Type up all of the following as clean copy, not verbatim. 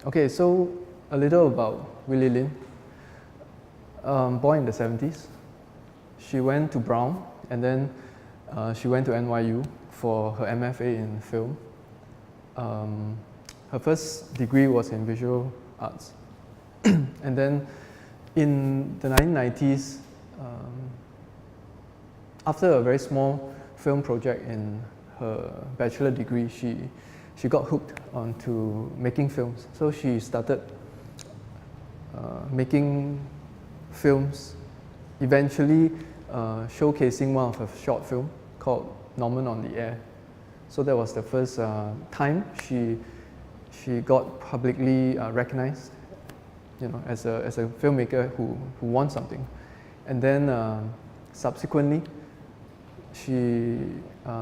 Okay, so a little about Li Lin. Born in the 70s. She went to Brown and then she went to NYU for her MFA in film. Her first degree was in visual arts. And then in the 1990s, after a very small film project in her bachelor degree, she got hooked onto making films. So she started making films, eventually showcasing one of her short film called Norman on the Air. So that was the first time she got publicly recognized, as a filmmaker who won something. And then subsequently, she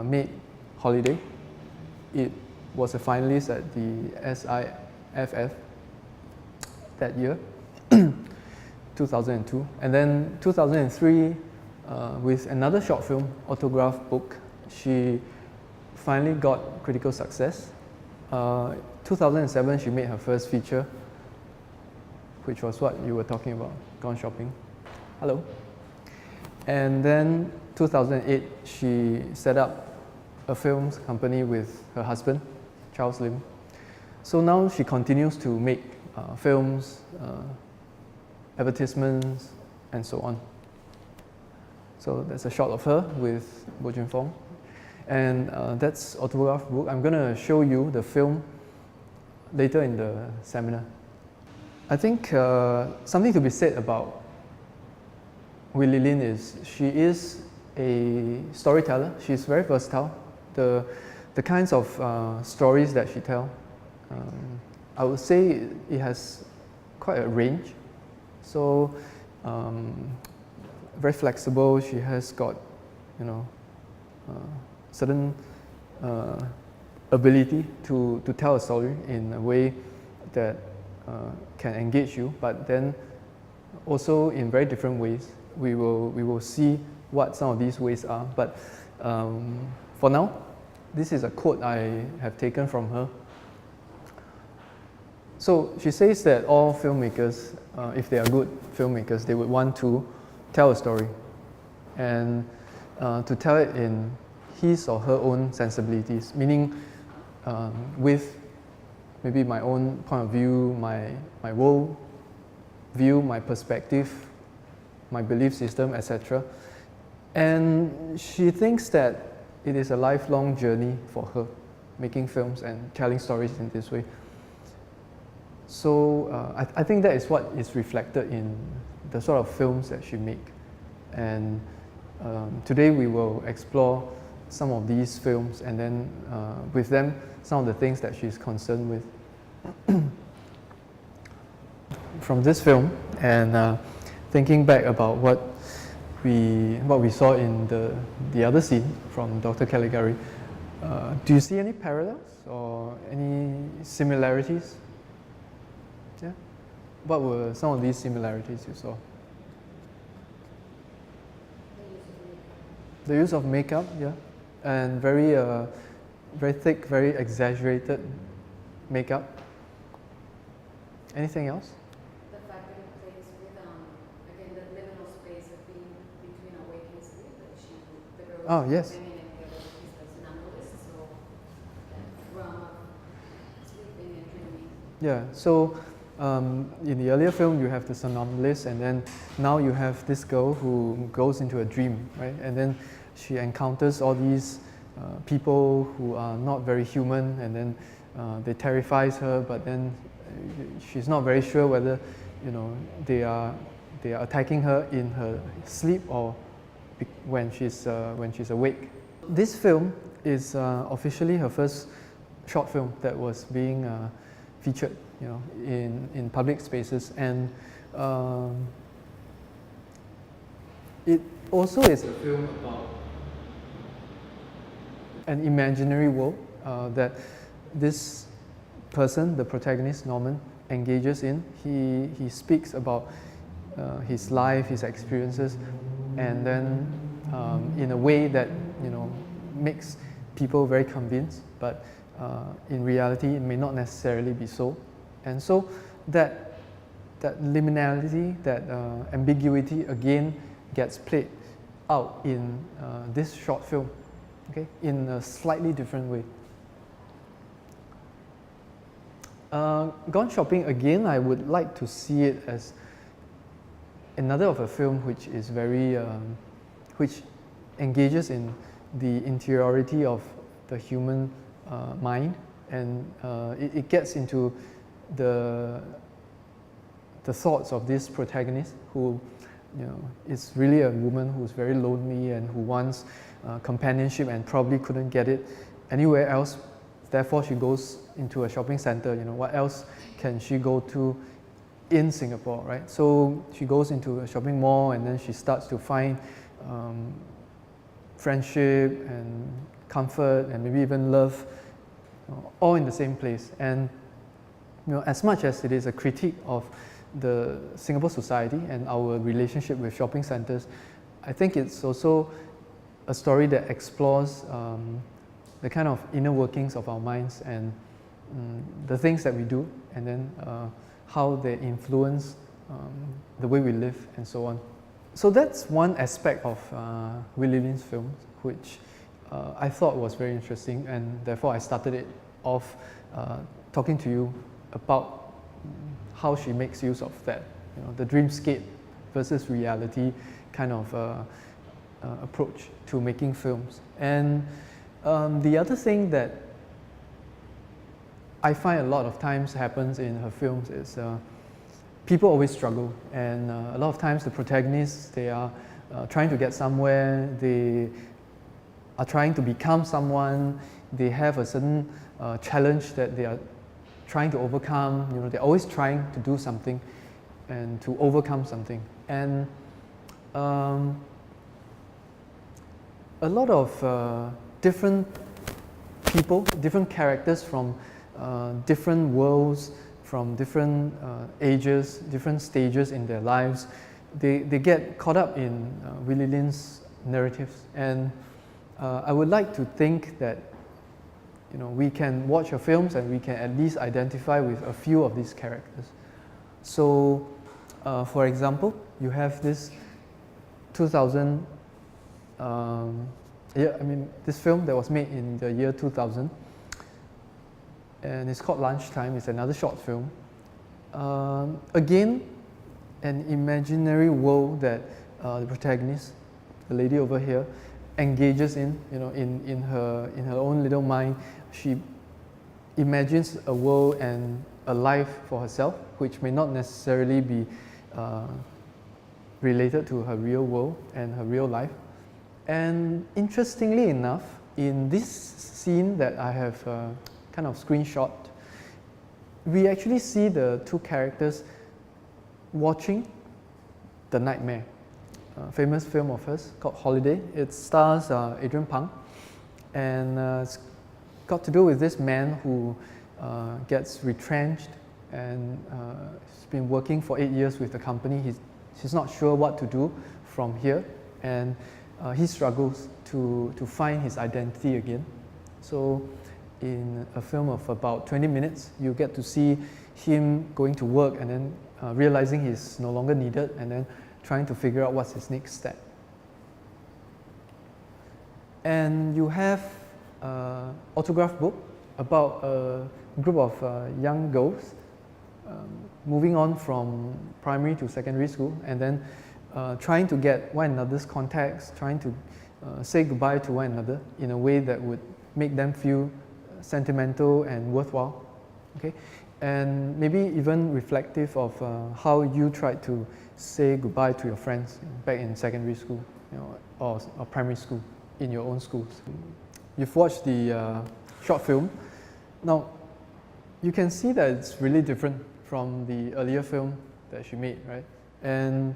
made Holiday. It was a finalist at the SIFF that year, 2002. And then 2003, with another short film, Autograph Book, she finally got critical success. 2007, she made her first feature, which was what you were talking about, Gone Shopping. Hello. And then 2008, she set up a films company with her husband, Charles Lim. So now she continues to make films, advertisements, and so on. So that's a shot of her with Bo Jun Fong. And that's Autograph Book. I'm going to show you the film later in the seminar. I think something to be said about Li Lin is she is a storyteller. She's very versatile. The kinds of stories that she tells, I would say it has quite a range. So very flexible. She has got, certain ability to tell a story in a way that can engage you, but then also in very different ways. We will see what some of these ways are. But for now, this is a quote I have taken from her. So she says that all filmmakers, if they are good filmmakers, they would want to tell a story and to tell it in his or her own sensibilities, meaning with maybe my own point of view, my world view, my perspective, my belief system, etc. And she thinks that it is a lifelong journey for her, making films and telling stories in this way. So I think that is what is reflected in the sort of films that she makes. And today we will explore some of these films and then with them, some of the things that she's concerned with. From this film and thinking back about what we saw in the other scene from Dr. Caligari, do you see any parallels or any similarities? Yeah? What were some of these similarities you saw? The use of makeup, yeah, and very thick, very exaggerated makeup. Anything else? The fact that it plays with again the liminal space of being between awake and sleep. That the girl Oh yes. swimming and the other is the somnambulist, so that realm of sleeping and dreaming. Yeah. So in the earlier film, you have the somnambulist, and then now you have this girl who goes into a dream, right? And then she encounters all these people who are not very human, and then they terrifies her, but then she's not very sure whether they are attacking her in her sleep or when she's awake. This film is officially her first short film that was being featured, in public spaces, and it also is a film about an imaginary world that this person, the protagonist Norman, engages in. He speaks about his life, his experiences, and then in a way that makes people very convinced, but in reality it may not necessarily be so. And so that liminality, that ambiguity again gets played out in this short film, okay, in a slightly different way. Gone Shopping, again, I would like to see it as another of a film which is very, which engages in the interiority of the human mind, and it gets into the thoughts of this protagonist who, is really a woman who's very lonely and who wants companionship and probably couldn't get it anywhere else. Therefore, she goes into a shopping center. What else can she go to in Singapore, right? So she goes into a shopping mall, and then she starts to find friendship and comfort and maybe even love, all in the same place. And as much as it is a critique of the Singapore society and our relationship with shopping centers, I think it's also a story that explores the kind of inner workings of our minds and the things that we do, and then how they influence the way we live and so on. So that's one aspect of Li Lin's film, which I thought was very interesting, and therefore I started it off talking to you about how she makes use of that, the dreamscape versus reality kind of approach to making films. And the other thing that I find a lot of times happens in her films is people always struggle, and a lot of times the protagonists, they are trying to get somewhere, they are trying to become someone, they have a certain challenge that they are trying to overcome. They're always trying to do something and to overcome something. And a lot of different people, different characters from different worlds, from different ages, different stages in their lives, they get caught up in Li Lin's narratives. And I would like to think that we can watch her films and we can at least identify with a few of these characters. So, for example, you have this 2000, this film that was made in the year 2000, and it's called Lunchtime. It's another short film. Again, an imaginary world that the protagonist, the lady over here, engages in. In her own little mind, she imagines a world and a life for herself, which may not necessarily be related to her real world and her real life. And interestingly enough, in this scene that I have kind of screenshot, we actually see the two characters watching The Nightmare, a famous film of hers called Holiday. It stars Adrian Pang, and it's got to do with this man who gets retrenched, and he's been working for 8 years with the company. He's not sure what to do from here, and he struggles to find his identity again. So in a film of about 20 minutes, you get to see him going to work and then realizing he's no longer needed, and then trying to figure out what's his next step. And you have an autograph book about a group of young girls moving on from primary to secondary school, and then trying to get one another's contacts, trying to say goodbye to one another in a way that would make them feel sentimental and worthwhile, okay? And maybe even reflective of how you tried to say goodbye to your friends back in secondary school, or primary school, in your own schools. You've watched the short film. Now, you can see that it's really different from the earlier film that she made, right? And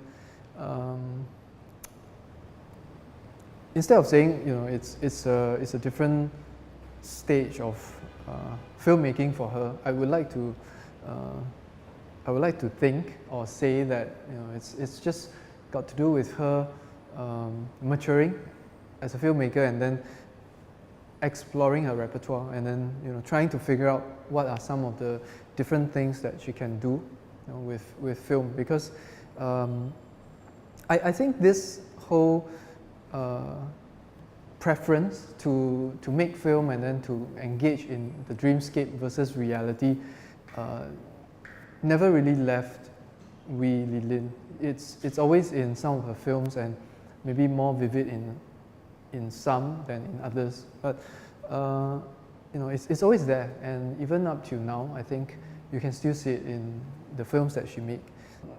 instead of saying, it's a different stage of filmmaking for her, I would like to think or say that it's just got to do with her maturing as a filmmaker, and then exploring her repertoire and then trying to figure out what are some of the different things that she can do with film, because I think this whole preference to make film and then to engage in the dreamscape versus reality never really left Li Lin. It's always in some of her films and maybe more vivid in some than in others, but it's always there, and even up till now I think you can still see it in the films that she makes.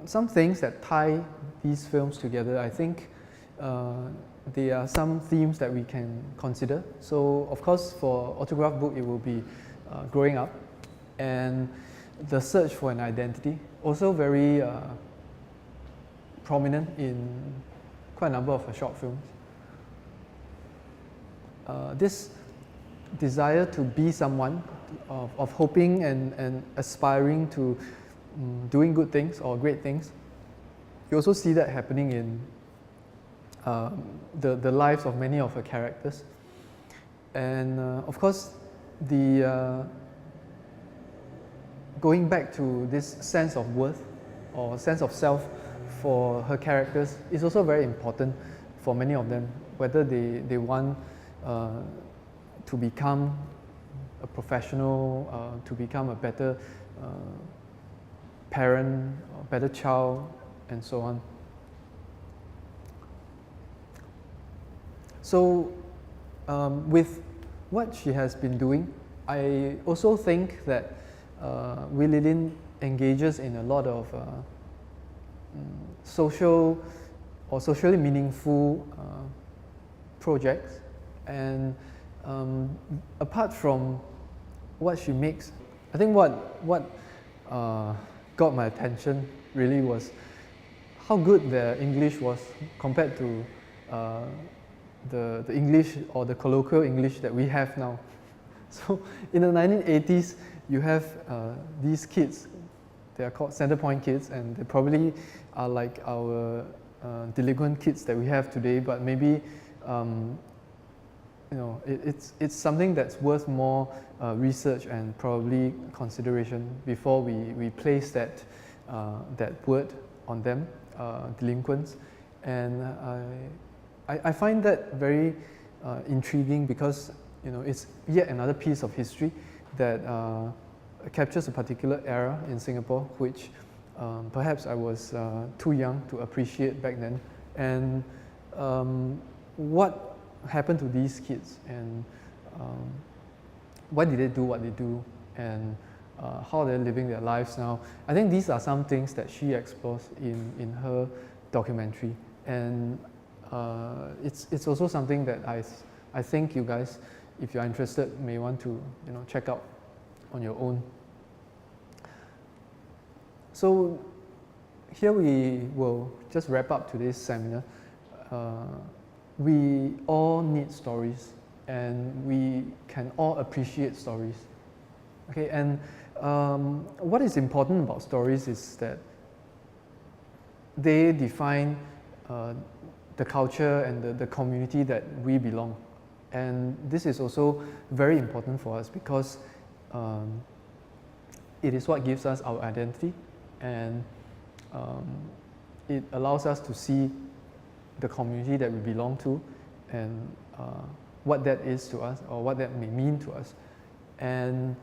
Some things that tie these films together, I think there are some themes that we can consider. So of course for Autograph Book it will be growing up and the search for an identity, also very prominent in quite a number of her short films. This desire to be someone, of hoping and aspiring to doing good things or great things. You also see that happening in the lives of many of her characters. And of course, the going back to this sense of worth or sense of self for her characters is also very important for many of them, whether they want to become a professional, to become a better parent, a better child, and so on. So with what she has been doing, I also think that Li Lin engages in a lot of social or socially meaningful projects, and apart from what she makes, I think what got my attention really was how good the English was compared to the English or the colloquial English that we have now. So in the 1980s, you have these kids, they are called Centerpoint kids, and they probably are like our delinquent kids that we have today, but maybe it's something that's worth more research and probably consideration before we place that word on them, delinquents. And I find that very intriguing because it's yet another piece of history that captures a particular era in Singapore, which perhaps I was too young to appreciate back then. And what happened to these kids, and why did they do what they do, and how they're living their lives now. I think these are some things that she explores in her documentary, and it's also something that I think you guys, if you're interested, may want to check out on your own. So here we will just wrap up today's seminar. We all need stories, and we can all appreciate stories. Okay, and what is important about stories is that they define the culture and the community that we belong. And this is also very important for us because it is what gives us our identity, and it allows us to see the community that we belong to, and what that is to us, or what that may mean to us. And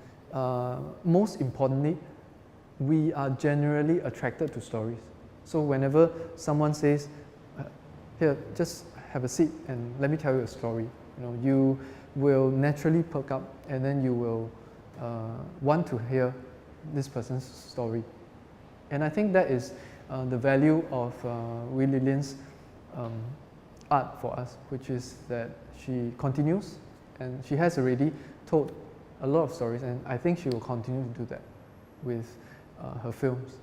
most importantly, we are generally attracted to stories. So whenever someone says, here, just have a seat and let me tell you a story, you will naturally perk up, and then you will want to hear this person's story. And I think that is the value of Li Lin's art for us, which is that she continues, and she has already told a lot of stories, and I think she will continue to do that with her films.